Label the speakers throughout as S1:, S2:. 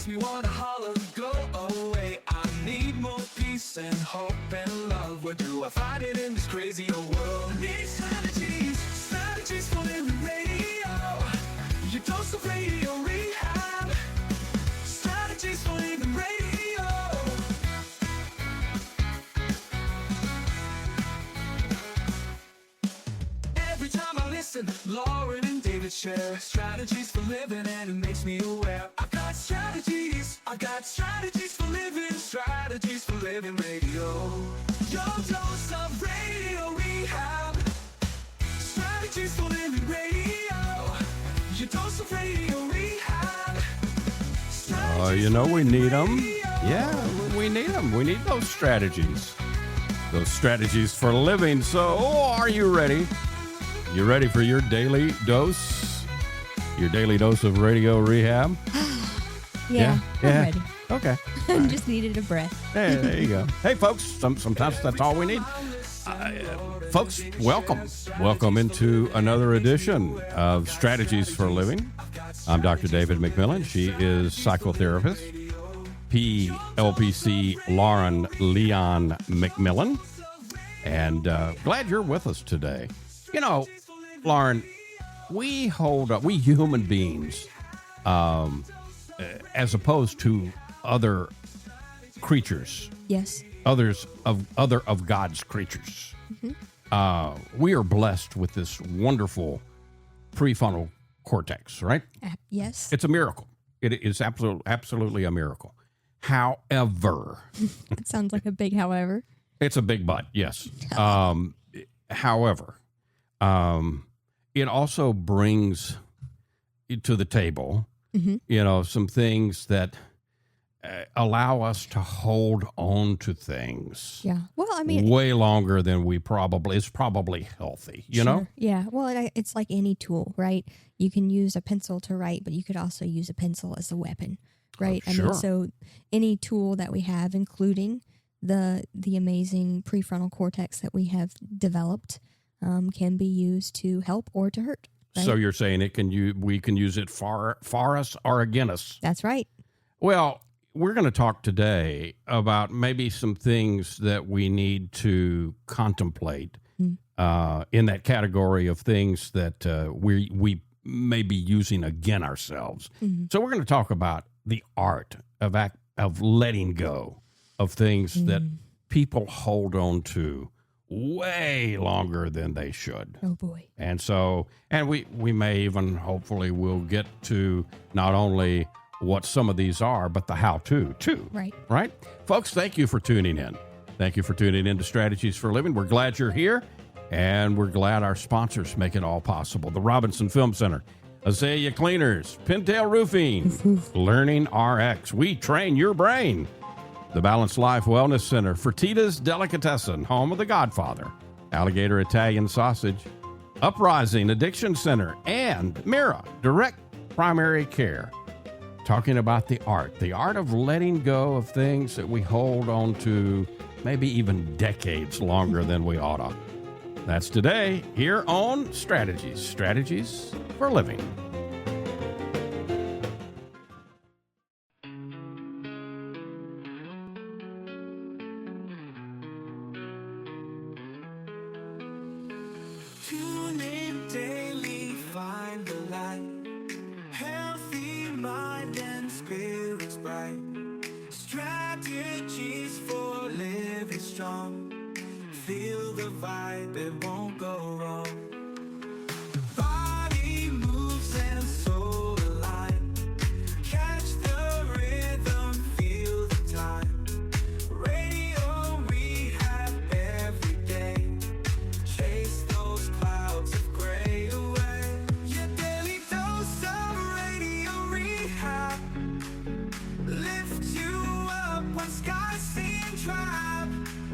S1: me wanna holler, go away. I need more peace and hope and love. Where do I find it in this crazy old world? Need strategies for living radio. Your dose of radio rehab. Strategies for living radio. Every time I listen, Lauren and David share strategies for living, and it makes me aware. I got strategies for living radio. Your dose of radio rehab. Strategies for living radio. Your dose of radio rehab.
S2: You know we need them. Yeah, we need them. We need those strategies. Those strategies for living. So, are you ready? You ready for your daily dose? Your daily dose of radio rehab?
S3: Yeah. I'm ready.
S2: Okay.
S3: I just needed a breath.
S2: Hey, there you go. Hey, folks, sometimes that's all we need. Folks, welcome. Welcome into another edition of Strategies for Living. I'm Dr. David McMillian. She is psychotherapist, PLPC Lauren Leon McMillian. And glad you're with us today. You know, Lauren, we human beings, as opposed to other creatures.
S3: Yes.
S2: Other of God's creatures. Mm-hmm. We are blessed with this wonderful prefrontal cortex, right?
S3: Yes.
S2: It's a miracle. It is absolutely a miracle. However,
S3: it sounds like a big however.
S2: It's a big but, yes. However, it also brings to the table, some things that allow us to hold on to things.
S3: Yeah. Well, I mean,
S2: way longer than is probably healthy, you know?
S3: Yeah. Well, it's like any tool, right? You can use a pencil to write, but you could also use a pencil as a weapon, right?
S2: Sure.
S3: I mean, so any tool that we have, including the amazing prefrontal cortex that we have developed, can be used to help or to hurt. Right?
S2: So you're saying we can use it for us or against us?
S3: That's right.
S2: Well, we're going to talk today about maybe some things that we need to contemplate in that category of things that we may be using against ourselves. Mm-hmm. So we're going to talk about the art of letting go of things that people hold on to way longer than they should.
S3: Oh boy.
S2: And we may even hopefully will get to not only what some of these are, but the how-to too. Right? Folks, thank you for tuning in. Thank you for tuning in to Strategies for Living. We're glad you're here, and we're glad our sponsors make it all possible. The Robinson Film Center, Azalea Cleaners, Pintail Roofing, Learning RX. We train your brain. The Balanced Life Wellness Center, Fertitta's Delicatessen, home of The Godfather, Alligator Italian Sausage, Uprising Addiction Center, and Mira Direct Primary Care. Talking about the art of letting go of things that we hold on to maybe even decades longer than we ought to. That's today here on Strategies for Living.
S1: Tune in daily, find the light. Healthy mind and spirits bright. Strategies for living strong. Feel the vibe, it won't go wrong. Body moves and soul align. Catch the rhythm, feel the time. Radio rehab every day. Chase those clouds of gray away. Your daily dose of radio rehab. Lift you up when skies seem drab.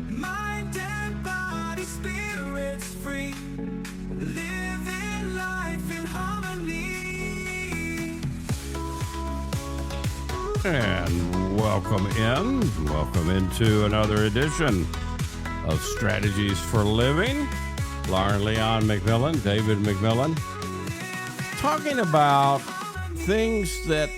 S1: Mind and body, spirits free. Living life in harmony.
S2: And welcome into another edition of Strategies for Living. Lauren Leon McMillian, David McMillian, talking about things that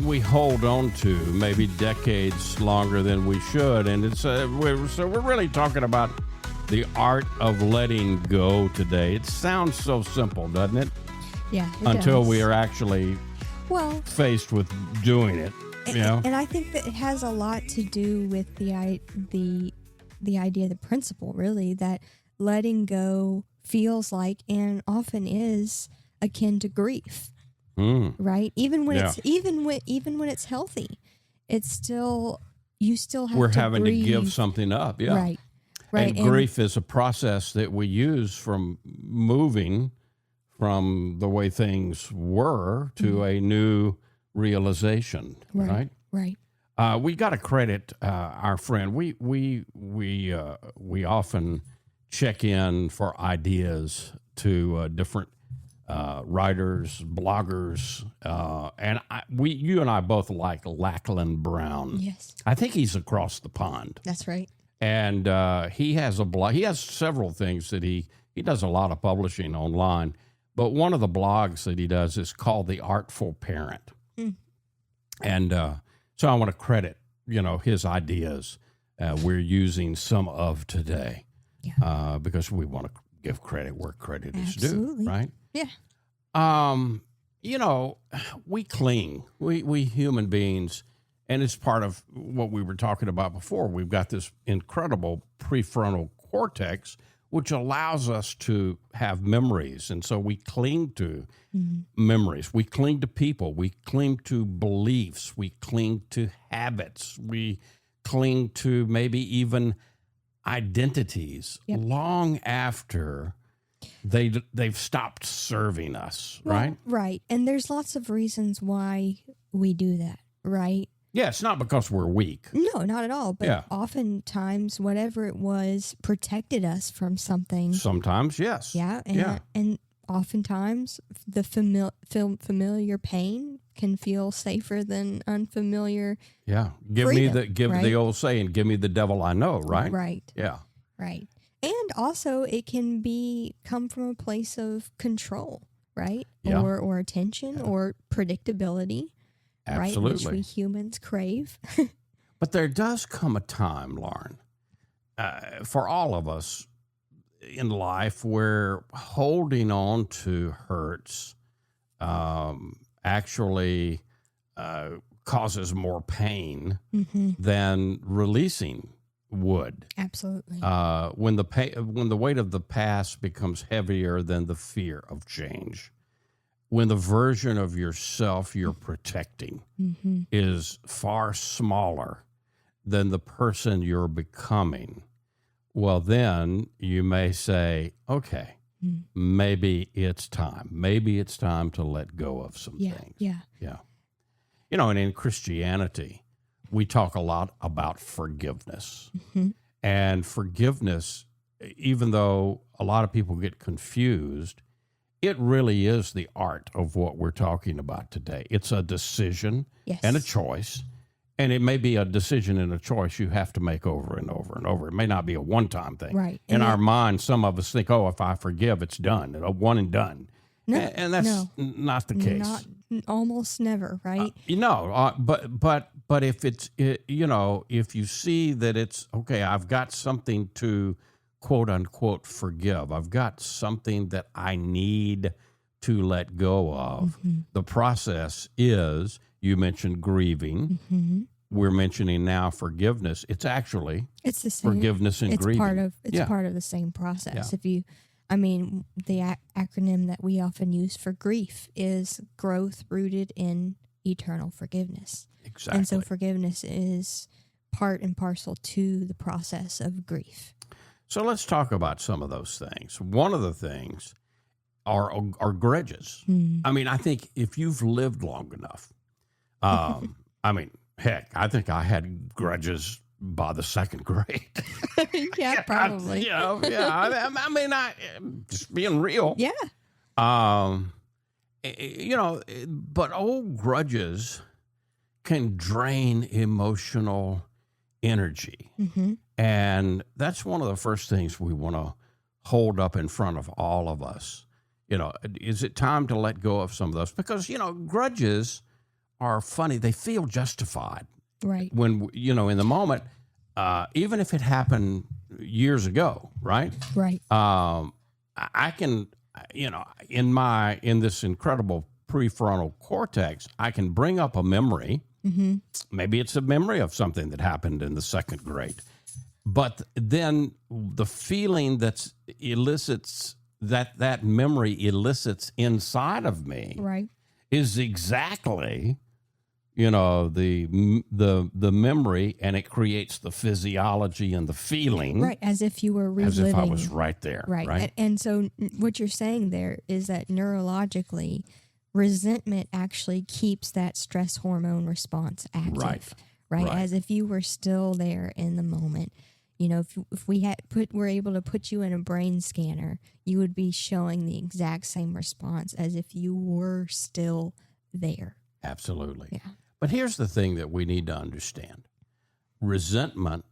S2: we hold on to maybe decades longer than we should. And it's we're really talking about the art of letting go today. It sounds so simple, doesn't it?
S3: Yeah,
S2: Until
S3: does.
S2: we are actually faced with doing it.
S3: And I think that it has a lot to do with the idea, the principle, really, that letting go feels like and often is akin to grief. Right? Even when it's even when it's healthy, it's still you still have
S2: we're
S3: to
S2: having
S3: grieve.
S2: to give something up. Yeah.
S3: Right. Right.
S2: And grief is a process that we use from moving from the way things were to a new realization. Right.
S3: Right.
S2: We got to credit our friend. We often check in for ideas to different writers, bloggers, and you and I both like Lachlan Brown.
S3: Yes.
S2: I think he's across the pond.
S3: That's right.
S2: And he has a blog. He has several things that he does a lot of publishing online. But one of the blogs that he does is called The Artful Parent. And so I want to credit, his ideas. We're using some of today because we want to give credit where credit is due, right?
S3: Yeah.
S2: We cling. We human beings, and it's part of what we were talking about before. We've got this incredible prefrontal cortex, which allows us to have memories. And so we cling to memories. We cling to people. We cling to beliefs. We cling to habits. We cling to maybe even identities long after they've stopped serving us, right?
S3: Right. And there's lots of reasons why we do that, right?
S2: Yeah, it's not because we're weak.
S3: No, not at all. But oftentimes, whatever it was protected us from something.
S2: Sometimes, yes.
S3: Yeah. And oftentimes, the familiar pain can feel safer than unfamiliar.
S2: Yeah.
S3: Freedom,
S2: the old saying, give me the devil I know, right?
S3: Right.
S2: Yeah.
S3: Right. And also, it can come from a place of control, right?
S2: Yeah.
S3: Or attention or predictability.
S2: Absolutely.
S3: Right, which we humans crave.
S2: But there does come a time, Lauren, for all of us in life where holding on to hurts actually causes more pain than releasing would.
S3: Absolutely.
S2: When the weight of the past becomes heavier than the fear of change. When the version of yourself you're protecting is far smaller than the person you're becoming, well, then you may say, okay, maybe it's time. Maybe it's time to let go of some things.
S3: Yeah.
S2: And in Christianity, we talk a lot about forgiveness. And forgiveness, even though a lot of people get confused, it really is the art of what we're talking about today. It's a decision and a choice, and it may be a decision and a choice you have to make over and over and over. It may not be a one-time thing.
S3: Right.
S2: In our mind, some of us think, if I forgive, it's done, one and done.
S3: No,
S2: and that's not the case.
S3: Almost never, right?
S2: But if it's, if you see that it's, okay, I've got something to quote unquote forgive. I've got something that I need to let go of. The process is, you mentioned grieving. We're mentioning now forgiveness. It's actually
S3: the same.
S2: Forgiveness and grieving.
S3: Part of the same process. The acronym that we often use for grief is growth rooted in eternal forgiveness.
S2: Exactly.
S3: And so forgiveness is part and parcel to the process of grief.
S2: So let's talk about some of those things. One of the things are grudges. I mean, I think if you've lived long enough, heck, I think I had grudges by the second grade.
S3: Yeah, probably.
S2: Just being real.
S3: Yeah.
S2: But old grudges can drain emotional energy. And that's one of the first things we want to hold up in front of all of us. Is it time to let go of some of those? Because, grudges are funny. They feel justified.
S3: Right.
S2: When, in the moment, even if it happened years ago, right?
S3: Right.
S2: I can, in this incredible prefrontal cortex, I can bring up a memory.
S3: Mm-hmm.
S2: Maybe it's a memory of something that happened in the second grade. But then the feeling that memory elicits inside of me
S3: Right.
S2: is exactly, the memory, and it creates the physiology and the feeling.
S3: Right, as if you were reliving.
S2: As if I was right there.
S3: Right. And so what you're saying there is that neurologically, resentment actually keeps that stress hormone response active. Right. As if you were still there in the moment. If we were able to put you in a brain scanner, you would be showing the exact same response as if you were still there.
S2: Absolutely.
S3: Yeah.
S2: But here's the thing that we need to understand. Resentment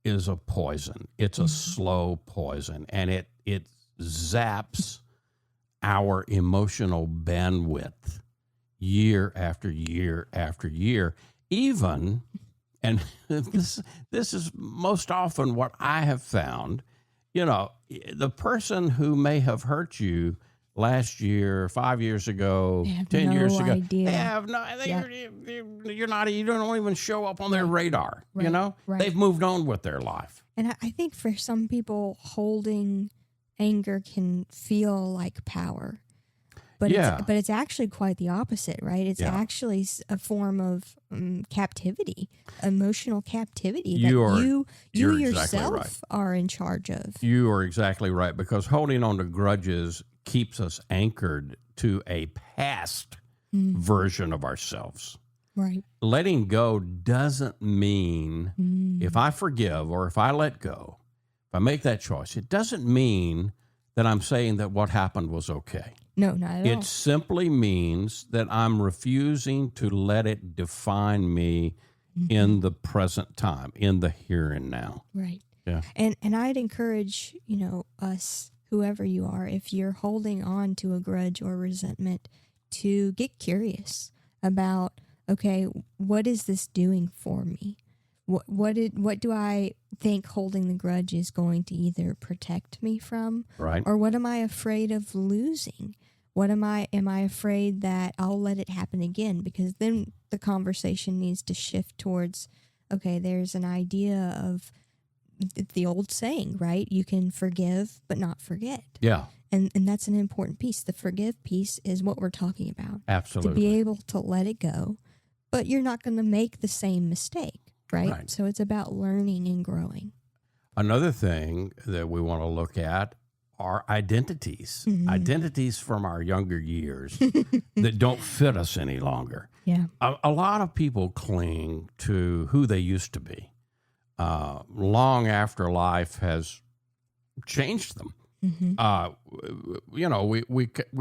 S2: is a poison. It's a slow poison, and it zaps our emotional bandwidth year after year after year. Even, and this is most often what I have found, the person who may have hurt you last year, 5 years ago, 10 years ago,
S3: idea.
S2: they have no. You don't even show up on their radar.
S3: Right.
S2: They've moved on with their life.
S3: And I think for some people, holding anger can feel like power, but it's actually quite the opposite, right? It's actually a form of captivity, emotional captivity that you yourself
S2: exactly
S3: are in charge of.
S2: You are exactly right, because holding on to grudges keeps us anchored to a past version of ourselves.
S3: Right.
S2: Letting go doesn't mean if I forgive or if I let go, if I make that choice, it doesn't mean that I'm saying that what happened was okay.
S3: No, not at all.
S2: It simply means that I'm refusing to let it define me in the present time, in the here and now.
S3: Right.
S2: Yeah.
S3: And I'd encourage, us, whoever you are, if you're holding on to a grudge or resentment, to get curious about, okay, what is this doing for me? What do I think holding the grudge is going to either protect me from?
S2: Right.
S3: Or what am I afraid of losing? Am I afraid that I'll let it happen again? Because then the conversation needs to shift towards, okay, there's an idea of the old saying, right? You can forgive, but not forget.
S2: Yeah.
S3: And that's an important piece. The forgive piece is what we're talking about.
S2: Absolutely.
S3: To be able to let it go, but you're not going to make the same mistake, right? So it's about learning and growing.
S2: Another thing that we want to look at are identities. Identities from our younger years that don't fit us any longer.
S3: Yeah.
S2: A lot of people cling to who they used to be long after life has changed them. We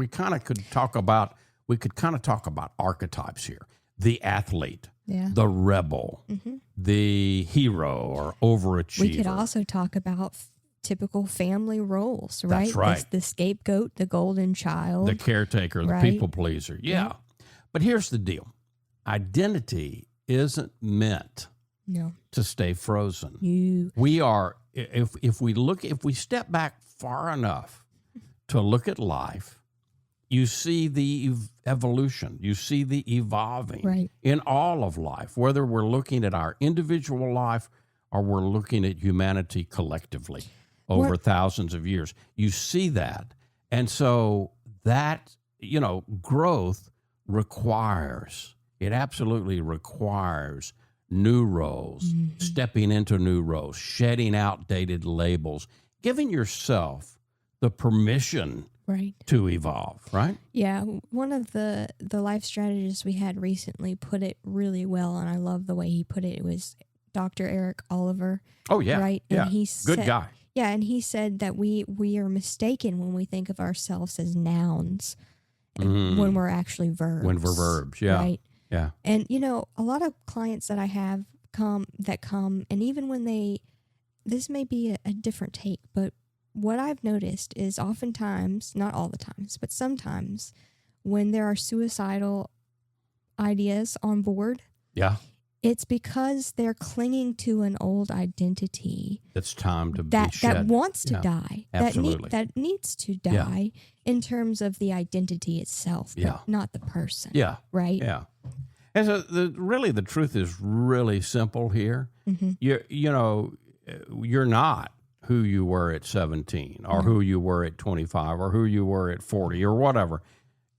S2: kind of could talk about archetypes here. The athlete, the rebel, the hero or overachiever.
S3: We could also talk about typical family roles, right?
S2: That's right.
S3: The scapegoat, the golden child.
S2: The caretaker, the people pleaser. Yeah. But here's the deal. Identity isn't meant to stay frozen. We are, if we step back far enough to look at life, you see the evolution, you see the evolving in all of life, whether we're looking at our individual life or we're looking at humanity collectively over thousands of years. You see that. And so that, growth absolutely requires new roles, stepping into new roles, shedding outdated labels, giving yourself the permission to evolve, right?
S3: Yeah. One of the life strategists we had recently put it really well, and I love the way he put it. It was Dr. Eric Oliver.
S2: Oh, yeah.
S3: Right?
S2: Yeah.
S3: And he
S2: Good
S3: said,
S2: guy.
S3: Yeah, and he said that we are mistaken when we think of ourselves as nouns when we're actually verbs.
S2: When we're verbs, yeah.
S3: Right?
S2: Yeah.
S3: And, a lot of clients that I have come, and even when this may be a different take, but what I've noticed is oftentimes, not all the times, but sometimes when there are suicidal ideas on board,
S2: Yeah.
S3: it's because they're clinging to an old identity
S2: It's time to be
S3: that
S2: shed.
S3: wants to
S2: Yeah.
S3: die,
S2: Absolutely.
S3: that needs to die in terms of the identity itself, but not the person.
S2: Yeah.
S3: Right?
S2: Yeah. And so really the truth is really simple here.
S3: Mm-hmm.
S2: You're not who you were at 17 or who you were at 25 or who you were at 40 or whatever.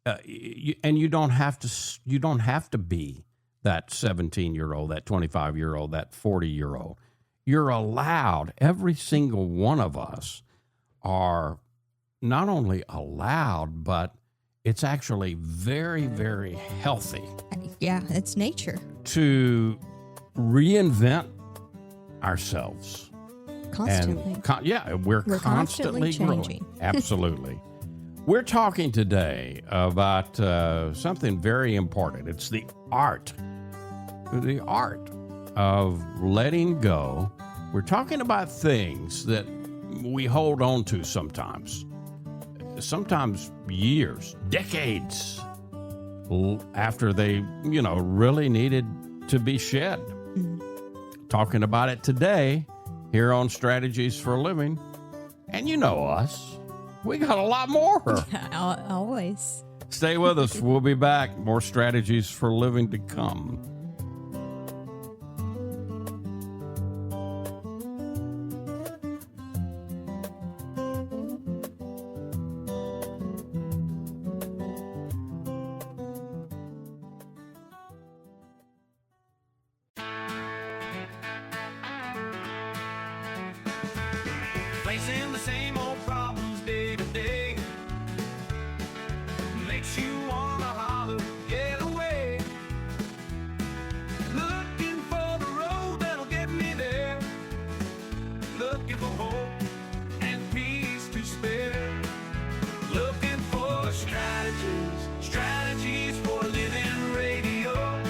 S2: And you don't have to be that 17-year-old, that 25-year-old, that 40-year-old. You're allowed, every single one of us are not only allowed, but it's actually very, very healthy.
S3: Yeah, it's nature.
S2: To reinvent ourselves.
S3: Constantly.
S2: And we're constantly growing.
S3: changing.
S2: Absolutely. We're talking today about something very important. It's the art of letting go. We're talking about things that we hold on to sometimes years, decades after they, really needed to be shed. Talking about it today here on Strategies for a Living. And you know us. We got a lot more.
S3: Always.
S2: Stay with us. We'll be back. More Strategies for a Living to come.
S1: Facing the same old problems day to day makes you wanna holler, get away. Looking for the road that'll get me there. Looking for hope and peace to spare. Looking for strategies for living radio.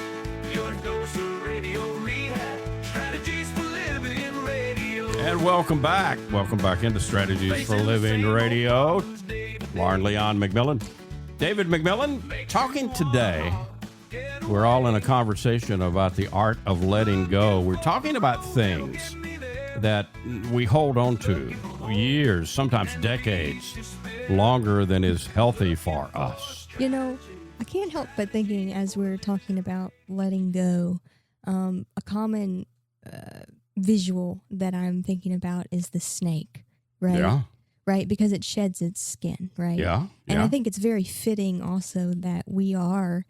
S1: Your dose of radio rehab. Strategies for living radio.
S2: And welcome back. Welcome back into Strategies for Living Radio. Lauren Leon McMillian. David McMillian, talking today. We're all in a conversation about the art of letting go. We're talking about things that we hold on to years, sometimes decades, longer than is healthy for us.
S3: I can't help but thinking as we're talking about letting go, a common visual that I'm thinking about is the snake, right?
S2: Yeah.
S3: Right, because it sheds its skin, right?
S2: Yeah.
S3: And I think it's very fitting also that we're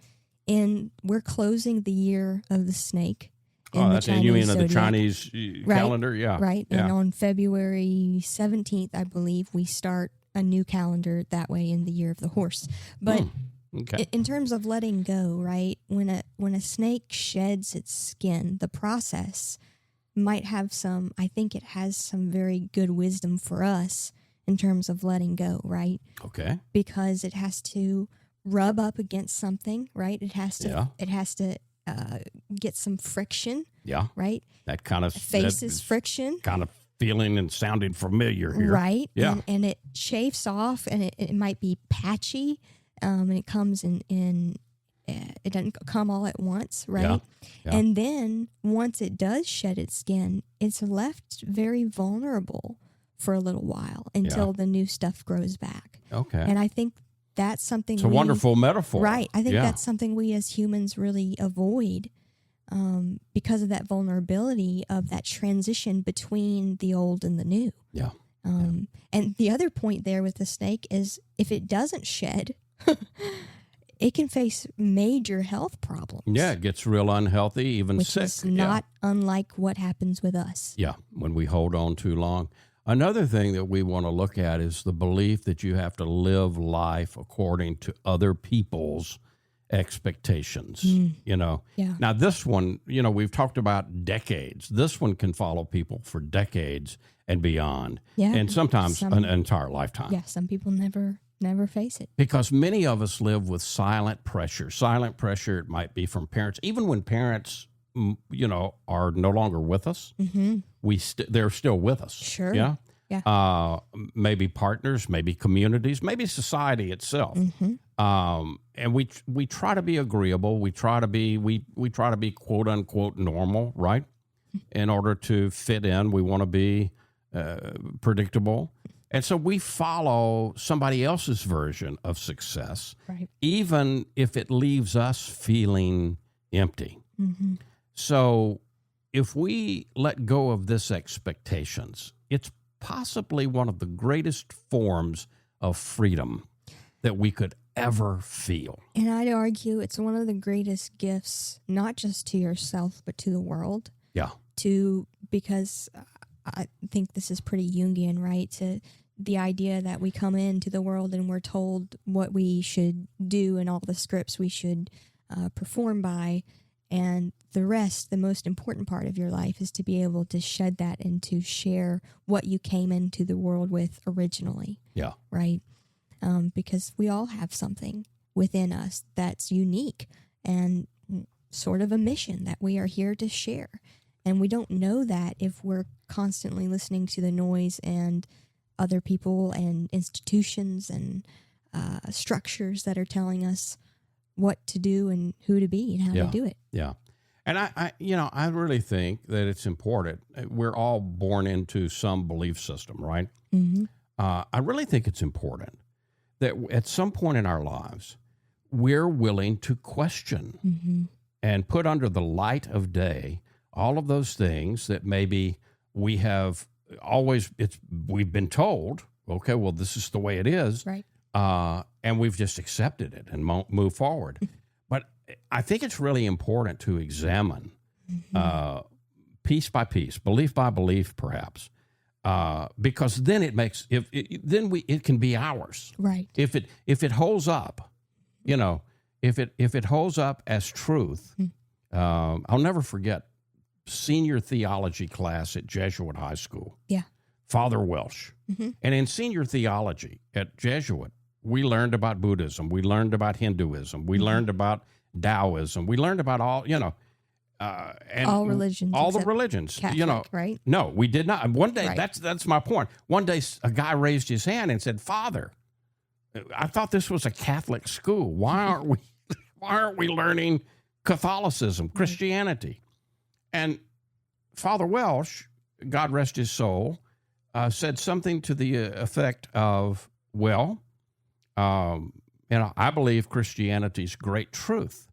S3: closing the year of the snake.
S2: And you mean the
S3: zodiac.
S2: Chinese calendar? Yeah.
S3: Right.
S2: Yeah.
S3: And on February 17th, I believe, we start a new calendar that way in the year of the horse. But
S2: Okay.
S3: in terms of letting go, right, when a snake sheds its skin, the process might have I think it has some very good wisdom for us in terms of letting go, right?
S2: Okay.
S3: Because it has to rub up against something, right? It has to get some friction.
S2: Yeah.
S3: Right?
S2: That kind of
S3: faces friction.
S2: Kind of feeling and sounding familiar here.
S3: Right.
S2: Yeah.
S3: And it chafes off and it might be patchy. And it comes in it doesn't come all at once, right?
S2: Yeah. Yeah.
S3: And then once it does shed its skin, it's left very vulnerable for a little while until the new stuff grows back.
S2: Okay.
S3: And I think that's something
S2: it's a wonderful metaphor.
S3: Right. I think that's something we as humans really avoid because of that vulnerability of that transition between the old and the new.
S2: Yeah.
S3: And the other point there with the snake is if it doesn't shed, it can face major health problems.
S2: Yeah, it gets real unhealthy, even
S3: which
S2: sick.
S3: Is not unlike what happens with us.
S2: Yeah, when we hold on too long. Another thing that we want to look at is the belief that you have to live life according to other people's expectations.
S3: Yeah.
S2: Now this one, we've talked about decades. This one can follow people for decades and beyond.
S3: Yeah.
S2: And sometimes an entire lifetime.
S3: Yeah, some people never face it.
S2: Because many of us live with silent pressure. Silent pressure, it might be from parents. Even when parents, are no longer with us, they're still with us.
S3: Sure.
S2: Yeah.
S3: Yeah.
S2: Maybe partners, maybe communities, maybe society itself. And we try to be agreeable. We try to be quote unquote normal, right? In order to fit in, we want to be predictable. And so we follow somebody else's version of success,
S3: Right.
S2: even if it leaves us feeling empty.
S3: Mm-hmm.
S2: So if we let go of this expectations, it's possibly one of the greatest forms of freedom that we could ever feel.
S3: And I'd argue it's one of the greatest gifts, not just to yourself, but to the world.
S2: Yeah.
S3: Because I think this is pretty Jungian, right? To the idea that we come into the world and we're told what we should do and all the scripts we should perform by. And the rest, the most important part of your life, is to be able to shed that and to share what you came into the world with originally.
S2: Yeah.
S3: Right? Because we all have something within us that's unique and sort of a mission that we are here to share. And we don't know that if we're constantly listening to the noise and other people and institutions and structures that are telling us what to do and who to be and how to do it.
S2: Yeah. And I really think that it's important. We're all born into some belief system, right?
S3: Mm-hmm.
S2: I really think it's important that at some point in our lives, we're willing to question
S3: Mm-hmm.
S2: and put under the light of day all of those things that maybe we have we've been told, okay, well, this is the way it is.
S3: Right.
S2: And we've just accepted it and move forward. But I think it's really important to examine piece by piece, belief by belief, perhaps, because then it can be ours.
S3: Right.
S2: If it holds up, if it holds up as truth, I'll never forget senior theology class at Jesuit High School.
S3: Yeah.
S2: Father Welsh.
S3: Mm-hmm.
S2: And in senior theology at Jesuit, we learned about Buddhism. We learned about Hinduism. We learned about Taoism. We learned about all
S3: all religions.
S2: All the religions.
S3: Catholic, right?
S2: No, we did not. And one day,
S3: Right.
S2: that's my point. One day, a guy raised his hand and said, "Father, I thought this was a Catholic school. Why aren't we learning Catholicism, Christianity?" And Father Welsh, God rest his soul, said something to the effect of, well, I believe Christianity's great truth.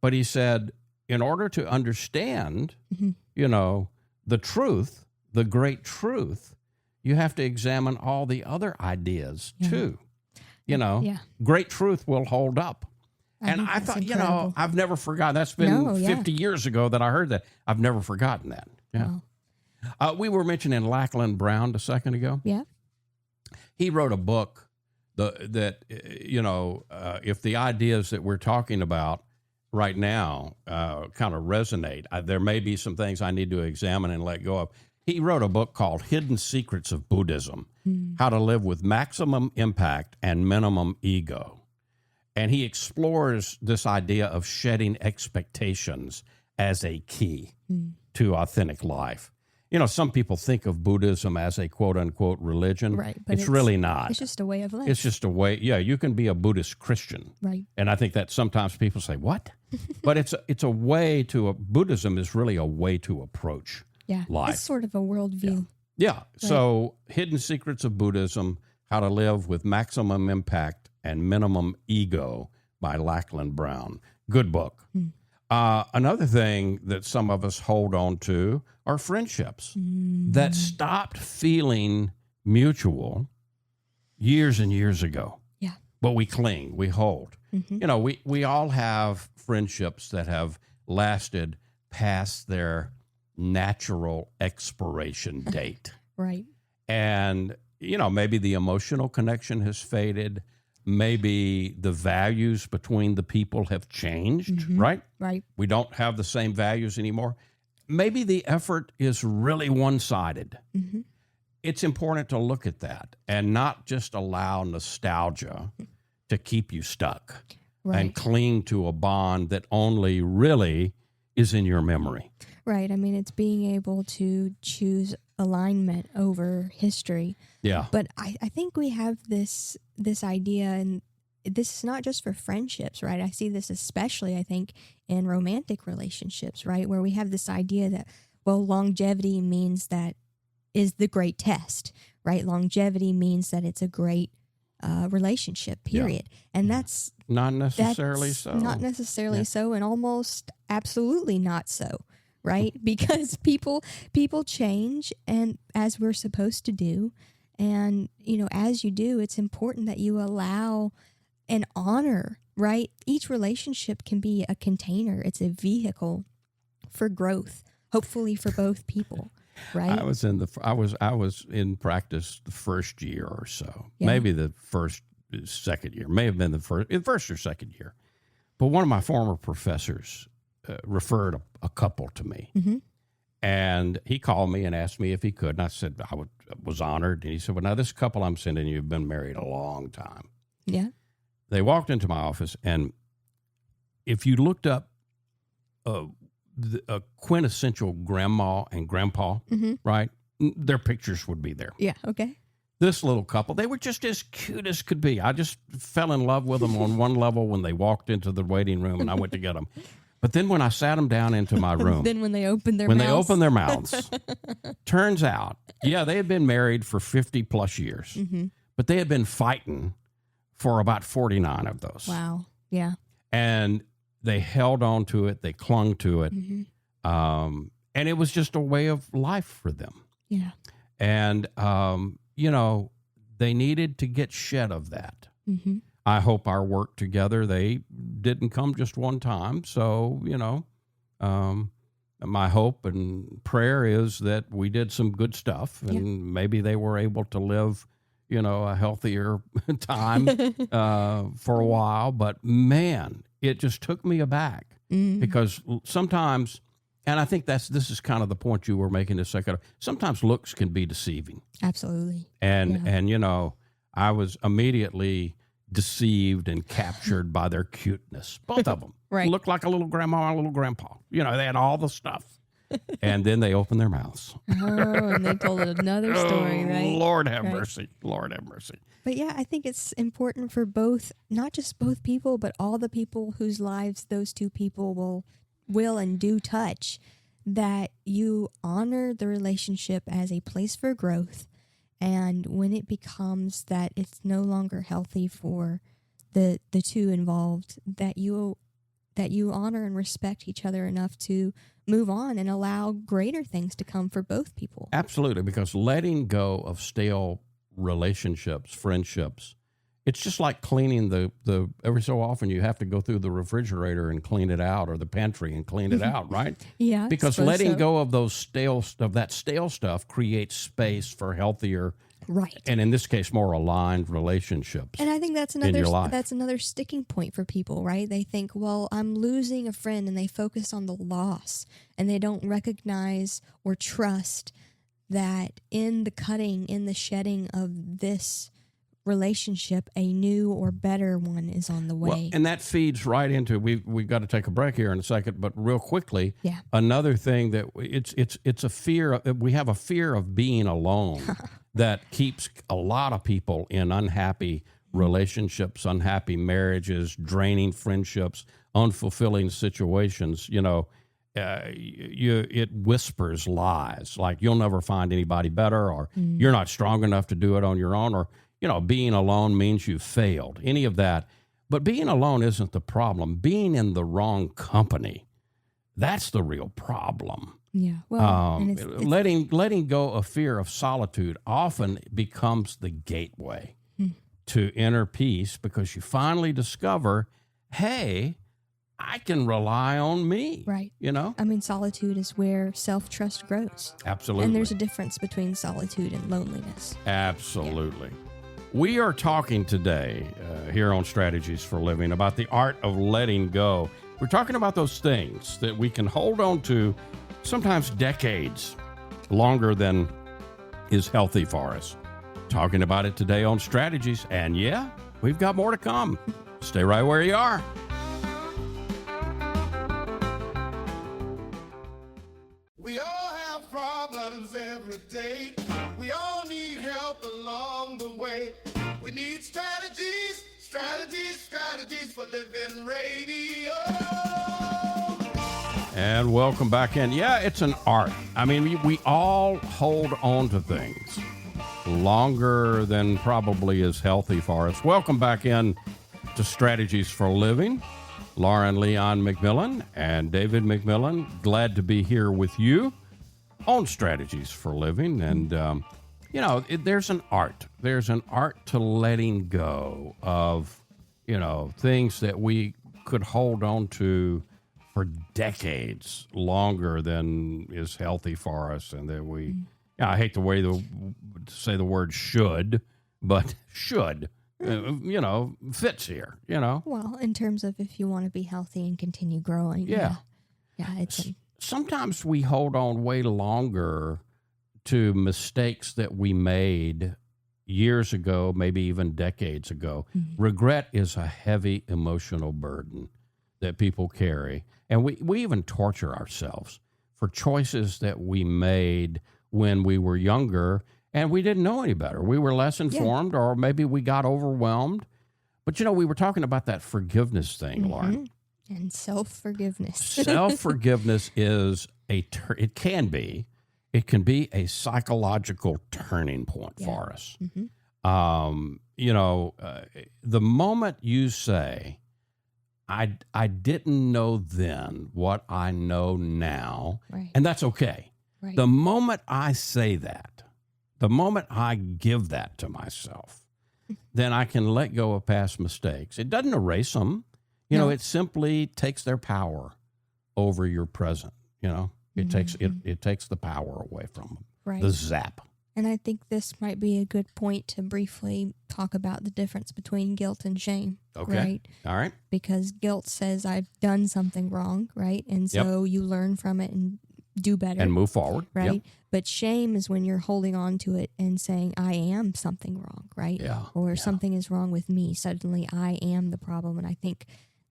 S2: But he said, in order to understand, the truth, the great truth, you have to examine all the other ideas too. Great truth will hold up. And I thought,
S3: incredible.
S2: I've never forgotten. That's been 50 years ago that I heard that. I've never forgotten that. Yeah.
S3: Wow.
S2: We were mentioning Lachlan Brown a second ago.
S3: Yeah.
S2: He wrote a book that if the ideas that we're talking about right now kind of resonate, there may be some things I need to examine and let go of. He wrote a book called Hidden Secrets of Buddhism, How to Live with Maximum Impact and Minimum Ego. And he explores this idea of shedding expectations as a key to authentic life. Some people think of Buddhism as a quote-unquote religion.
S3: Right. But
S2: it's really not.
S3: It's just a way of life.
S2: It's just a way. Yeah, you can be a Buddhist Christian.
S3: Right.
S2: And I think that sometimes people say, what? But it's a way to, Buddhism is really a way to approach life.
S3: It's sort of a worldview.
S2: Yeah. So Hidden Secrets of Buddhism, How to Live with Maximum Impact and Minimum Ego by Lachlan Brown. Good book. Another thing that some of us hold on to are friendships that stopped feeling mutual years and years ago.
S3: Yeah.
S2: But we cling, we hold. We all have friendships that have lasted past their natural expiration date.
S3: Right.
S2: And, maybe the emotional connection has faded. Maybe the values between the people have changed, right?
S3: Right.
S2: We don't have the same values anymore. Maybe the effort is really one-sided. It's important to look at that and not just allow nostalgia to keep you stuck and cling to a bond that only really is in your memory.
S3: Right. I mean, it's being able to choose alignment over history.
S2: Yeah.
S3: But I think we have this idea, and this is not just for friendships, right? I see this especially, I think, in romantic relationships, right? Where we have this idea that, well, longevity means that is the great test, right? Longevity means that it's a great relationship, period. And that's
S2: not necessarily so.
S3: Not necessarily so, and almost absolutely not so, right? Because people change, and as we're supposed to do. And, as you do, it's important that you allow and honor, right? Each relationship can be a container. It's a vehicle for growth, hopefully for both people, right?
S2: I was in practice the first year or so, maybe the second year, may have been the first or second year. But one of my former professors referred a couple to me. Mm-hmm. And he called me and asked me if he could. And I said I was honored. And he said, well, now this couple I'm sending you have been married a long time.
S3: Yeah.
S2: They walked into my office, and if you looked up a quintessential grandma and grandpa, right, their pictures would be there.
S3: Yeah, okay.
S2: This little couple, they were just as cute as could be. I just fell in love with them on one level when they walked into the waiting room, and I went to get them. But then when I sat them down into my room.
S3: Then when they opened their
S2: mouths. Turns out, they had been married for 50 plus years. Mm-hmm. But they had been fighting for about 49 of those.
S3: Wow. Yeah.
S2: And they held on to it. They clung to it. Mm-hmm. And it was just a way of life for them.
S3: Yeah.
S2: And, they needed to get shed of that.
S3: Mm-hmm.
S2: I hope our work together, they didn't come just one time. So, my hope and prayer is that we did some good stuff, and maybe they were able to live, a healthier time for a while. But man, it just took me aback because sometimes, and I think this is kind of the point you were making a second. Sometimes looks can be deceiving.
S3: Absolutely.
S2: And I was immediately deceived and captured by their cuteness. Both of them.
S3: Right.
S2: Looked like a little grandma and a little grandpa. They had all the stuff. And then they opened their mouths.
S3: And they told another story, right?
S2: Lord have mercy. Lord have mercy.
S3: But I think it's important for both, not just both people, but all the people whose lives those two people will and do touch, that you honor the relationship as a place for growth. And when it becomes that it's no longer healthy for the two involved, that you honor and respect each other enough to move on and allow greater things to come for both people.
S2: Absolutely, because letting go of stale relationships, friendships, it's just like cleaning the every so often you have to go through the refrigerator and clean it out, or the pantry and clean it out, right?
S3: Yeah.
S2: Because letting go of that stale stuff creates space for healthier,
S3: right,
S2: and in this case more aligned relationships.
S3: And I think that's another sticking point for people, right? They think, well, I'm losing a friend, and they focus on the loss, and they don't recognize or trust that in the shedding of this relationship, a new or better one is on the way.
S2: Well, and that feeds right into, we've got to take a break here in a second, but real quickly,
S3: yeah.
S2: Another thing that it's a fear, we have a fear of being alone that keeps a lot of people in unhappy relationships, unhappy marriages, draining friendships, unfulfilling situations. It whispers lies like you'll never find anybody better, or you're not strong enough to do it on your own, or being alone means you've failed, any of that. But being alone isn't the problem. Being in the wrong company, that's the real problem.
S3: Yeah. Well, and it's
S2: letting go of fear of solitude often becomes the gateway to inner peace, because you finally discover, hey, I can rely on me.
S3: Right. I mean, solitude is where self-trust grows.
S2: Absolutely.
S3: And there's a difference between solitude and loneliness.
S2: Absolutely. Yeah. We are talking today here on Strategies for Living about the art of letting go. We're talking about those things that we can hold on to sometimes decades longer than is healthy for us. Talking about it today on Strategies. And we've got more to come. Stay right where you are.
S1: We all have problems every day. We all need help along the way. We need strategies Strategies for living radio.
S2: And welcome back in. Yeah, it's an art. I mean, we all hold on to things longer than probably is healthy for us. Welcome back in to Strategies for Living. Lauren Leon McMillian and David McMillian, glad to be here with you on Strategies for Living. And, there's an art. There's an art to letting go of, things that we could hold on to for decades longer than is healthy for us, and that we, I hate to say the word should, but should, fits here,
S3: Well, in terms of if you want to be healthy and continue growing.
S2: Yeah. Sometimes we hold on way longer to mistakes that we made years ago, maybe even decades ago. Mm-hmm. Regret is a heavy emotional burden that people carry. And we even torture ourselves for choices that we made when we were younger and we didn't know any better. We were less informed, or maybe we got overwhelmed. But, we were talking about that forgiveness thing, Lauren.
S3: And self-forgiveness.
S2: Self-forgiveness is it can be a psychological turning point for us. Mm-hmm. The moment you say, I didn't know then what I know now, right. And that's okay. Right. The moment I say that, the moment I give that to myself, then I can let go of past mistakes. It doesn't erase them. It simply takes their power over your present. It takes the power away from them. Right. The zap.
S3: And I think this might be a good point to briefly talk about the difference between guilt and shame.
S2: Okay.
S3: Right?
S2: All right.
S3: Because guilt says I've done something wrong, right? And so you learn from it and do better.
S2: And move forward.
S3: Right?
S2: Yep.
S3: But shame is when you're holding on to it and saying, I am something wrong, right?
S2: Yeah.
S3: Or something is wrong with me. Suddenly I am the problem. And I think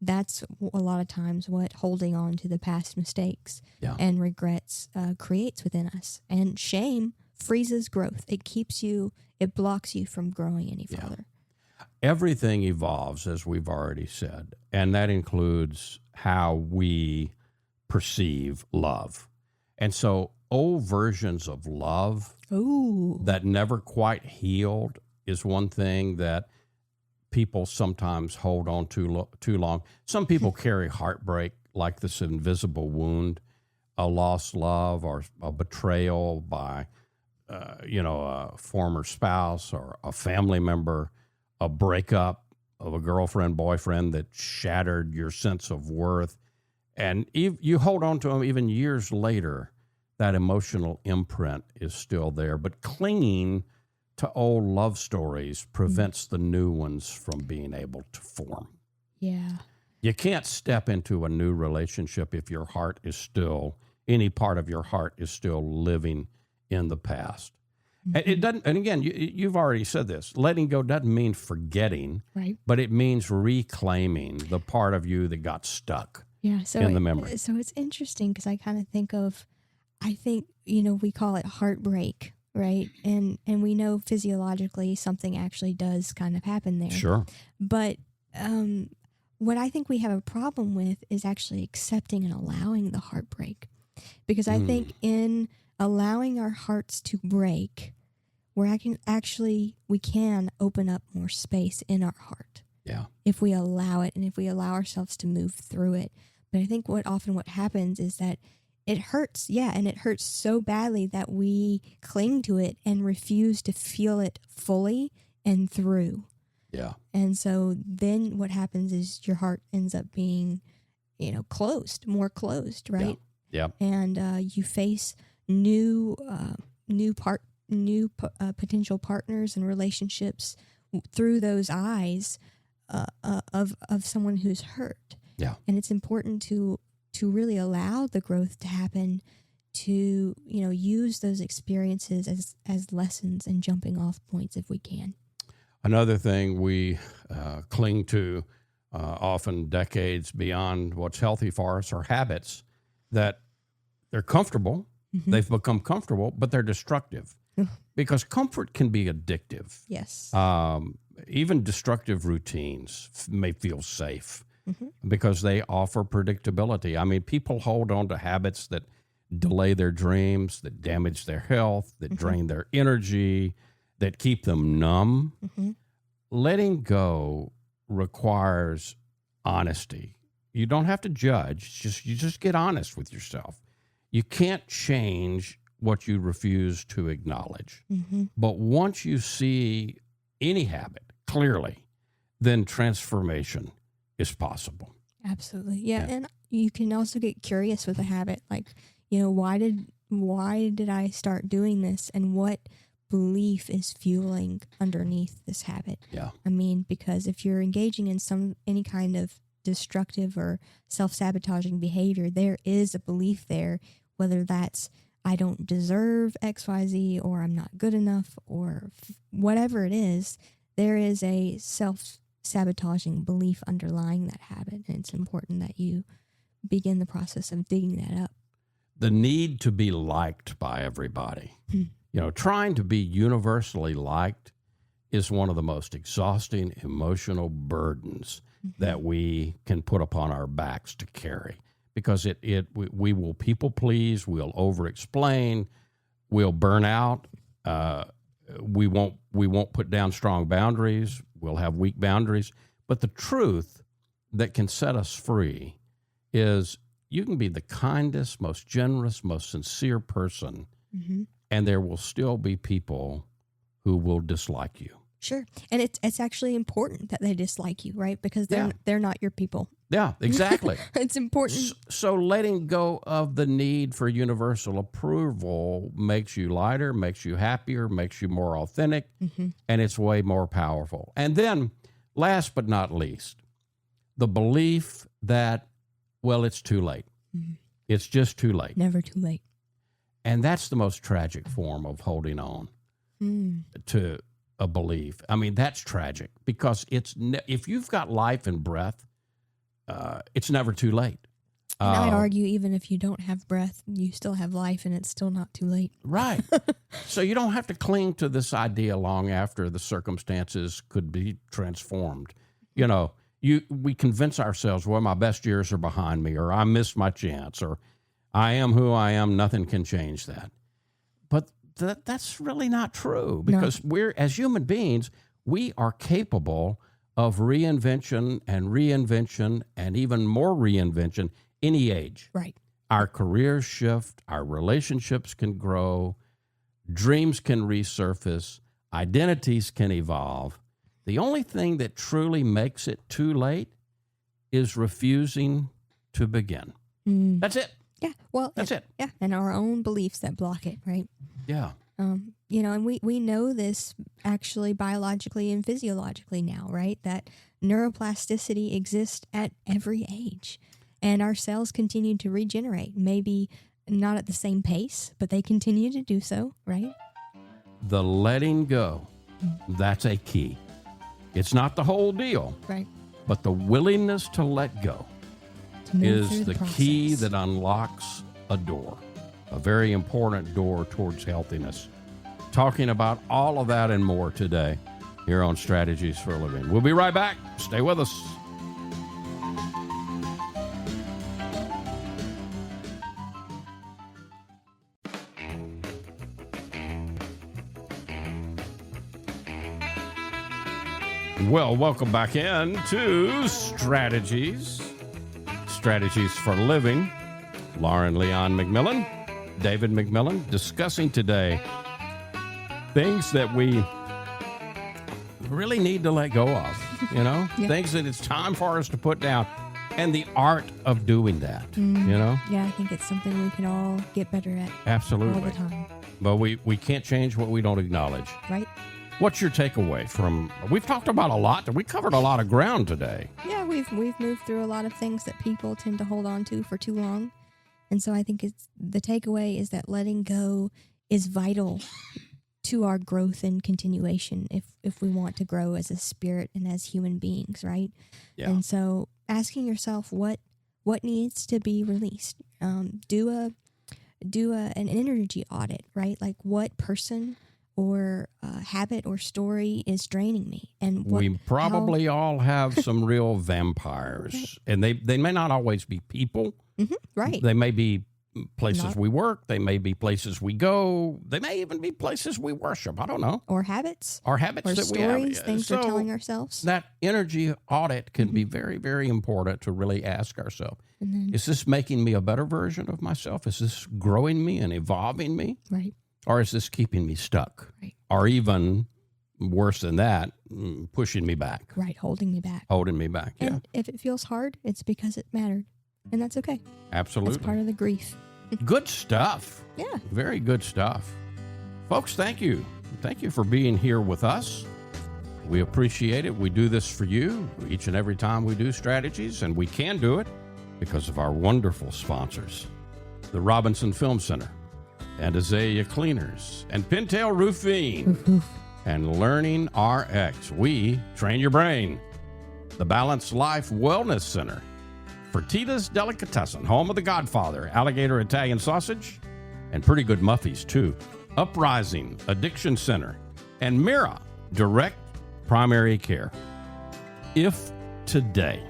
S3: that's a lot of times what holding on to the past mistakes and regrets creates within us. And shame freezes growth. It blocks you from growing any further.
S2: Everything evolves, as we've already said, and that includes how we perceive love. And so old versions of love that never quite healed is one thing that people sometimes hold on to too long. Some people carry heartbreak like this invisible wound, a lost love or a betrayal by a former spouse or a family member, a breakup of a girlfriend, boyfriend that shattered your sense of worth. And you hold on to them even years later, that emotional imprint is still there. But clinging to old love stories prevents the new ones from being able to form.
S3: Yeah.
S2: You can't step into a new relationship if your heart is still, any part of your heart is still living in the past. Mm-hmm. It doesn't, and again, you've already said this, letting go doesn't mean forgetting, right? But it means reclaiming the part of you that got stuck in the memory.
S3: So it's interesting because I kind of think we call it heartbreak, right? And we know physiologically something actually does kind of happen there.
S2: Sure.
S3: But what I think we have a problem with is actually accepting and allowing the heartbreak. Because I think in allowing our hearts to break, we can open up more space in our heart.
S2: Yeah.
S3: If we allow it and if we allow ourselves to move through it. But I think what happens is that it hurts, and it hurts so badly that we cling to it and refuse to feel it fully and through.
S2: Yeah.
S3: And so then what happens is your heart ends up being, more closed, right?
S2: Yeah.
S3: And you face new potential partners and relationships through those eyes of someone who's hurt.
S2: Yeah.
S3: And it's important to really allow the growth to happen, to use those experiences as lessons and jumping off points if we can.
S2: Another thing we cling to often decades beyond what's healthy for us are habits that they're comfortable. Mm-hmm. They've become comfortable, but they're destructive because comfort can be addictive.
S3: Yes.
S2: even destructive routines may feel safe because they offer predictability. I mean, people hold on to habits that delay their dreams, that damage their health, that drain their energy, that keep them numb. Letting go requires honesty. You don't have to judge. You just get honest with yourself. You can't change what you refuse to acknowledge. But once you see any habit clearly, then transformation is possible.
S3: Absolutely. Yeah. And you can also get curious with a habit. Like, why did I start doing this, and what belief is fueling underneath this habit?
S2: Yeah.
S3: I mean, because if you're engaging in any kind of destructive or self-sabotaging behavior, there is a belief there, whether that's I don't deserve XYZ, or I'm not good enough, or whatever it is, there is a self-sabotaging belief underlying that habit. And it's important that you begin the process of digging that up.
S2: The need to be liked by everybody. Trying to be universally liked is one of the most exhausting emotional burdens that we can put upon our backs to carry, because we will people please, we'll over explain, we'll burn out, we won't put down strong boundaries, we'll have weak boundaries. But the truth that can set us free is you can be the kindest, most generous, most sincere person, and there will still be people who will dislike you.
S3: Sure. And it's actually important that they dislike you, right? Because they're not your people.
S2: Yeah, exactly.
S3: It's important.
S2: So letting go of the need for universal approval makes you lighter, makes you happier, makes you more authentic, and it's way more powerful. And then, last but not least, the belief that, well, it's too late. It's just too late.
S3: Never too late.
S2: And that's the most tragic form of holding on to a belief. I mean, that's tragic, because if you've got life and breath, it's never too late.
S3: And I'd argue even if you don't have breath, you still have life, and it's still not too late.
S2: Right. So you don't have to cling to this idea long after the circumstances could be transformed. We convince ourselves, well, my best years are behind me, or I missed my chance, or I am who I am, nothing can change that. But that's really not true, because we're, as human beings, we are capable of reinvention and even more reinvention any age.
S3: Right.
S2: Our careers shift, our relationships can grow, dreams can resurface, identities can evolve. The only thing that truly makes it too late is refusing to begin. That's it.
S3: Yeah. Well,
S2: that's it.
S3: Yeah. And our own beliefs that block it, right?
S2: Yeah.
S3: And we know this actually biologically and physiologically now, right? That neuroplasticity exists at every age, and our cells continue to regenerate. Maybe not at the same pace, but they continue to do so, right?
S2: The letting go, that's a key. It's not the whole deal,
S3: right?
S2: But the willingness to let go is the key that unlocks a door, a very important door towards healthiness. Talking about all of that and more today here on Strategies for a Living. We'll be right back. Stay with us. Well, welcome back in to Strategies for Living. Lauren Leon McMillian, David McMillian, discussing today things that we really need to let go of, things that it's time for us to put down, and the art of doing that,
S3: Yeah, I think it's something we can all get better at.
S2: Absolutely.
S3: All the time.
S2: But we can't change what we don't acknowledge.
S3: Right.
S2: What's your takeaway from, we've talked about a lot, we covered a lot of ground today.
S3: Yeah, we've moved through a lot of things that people tend to hold on to for too long. And so I think the takeaway is that letting go is vital to our growth and continuation if we want to grow as a spirit and as human beings, right?
S2: Yeah.
S3: And so asking yourself what needs to be released. Do an energy audit, right? Like, what person or habit or story is draining me. And
S2: we probably all have some real vampires,
S3: right.
S2: And they may not always be people.
S3: Mm-hmm, right.
S2: They may be places we work. They may be places we go. They may even be places we worship. I don't know.
S3: Or habits.
S2: Or habits
S3: or
S2: that
S3: stories,
S2: we have.
S3: Things we're telling ourselves.
S2: That energy audit can be very, very important to really ask ourselves, is this making me a better version of myself? Is this growing me and evolving me?
S3: Right.
S2: Or is this keeping me stuck?
S3: Right.
S2: Or even worse than that, pushing me back.
S3: Right. Holding me back.
S2: Holding me back, yeah.
S3: And if it feels hard, it's because it mattered. And that's okay.
S2: Absolutely.
S3: That's part of the grief.
S2: Good stuff.
S3: Yeah.
S2: Very good stuff. Folks, thank you. Thank you for being here with us. We appreciate it. We do this for you each and every time we do strategies, and we can do it because of our wonderful sponsors, the Robinson Film Center, and Azalea Cleaners, and Pintail Roofing, and Learning RX. We train your brain. The Balanced Life Wellness Center, Fertitta's Delicatessen, home of the Godfather, Alligator Italian Sausage, and pretty good Muffies, too. Uprising Addiction Center, and Mira Direct Primary Care. If today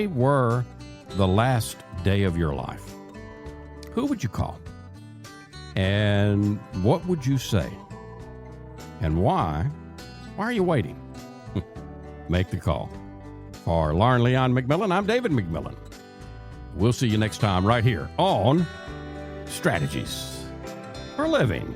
S2: were the last day of your life, who would you call? And what would you say? And why? Why are you waiting? Make the call. For Lauren Leon McMillian, I'm David McMillian. We'll see you next time right here on Strategies for Living.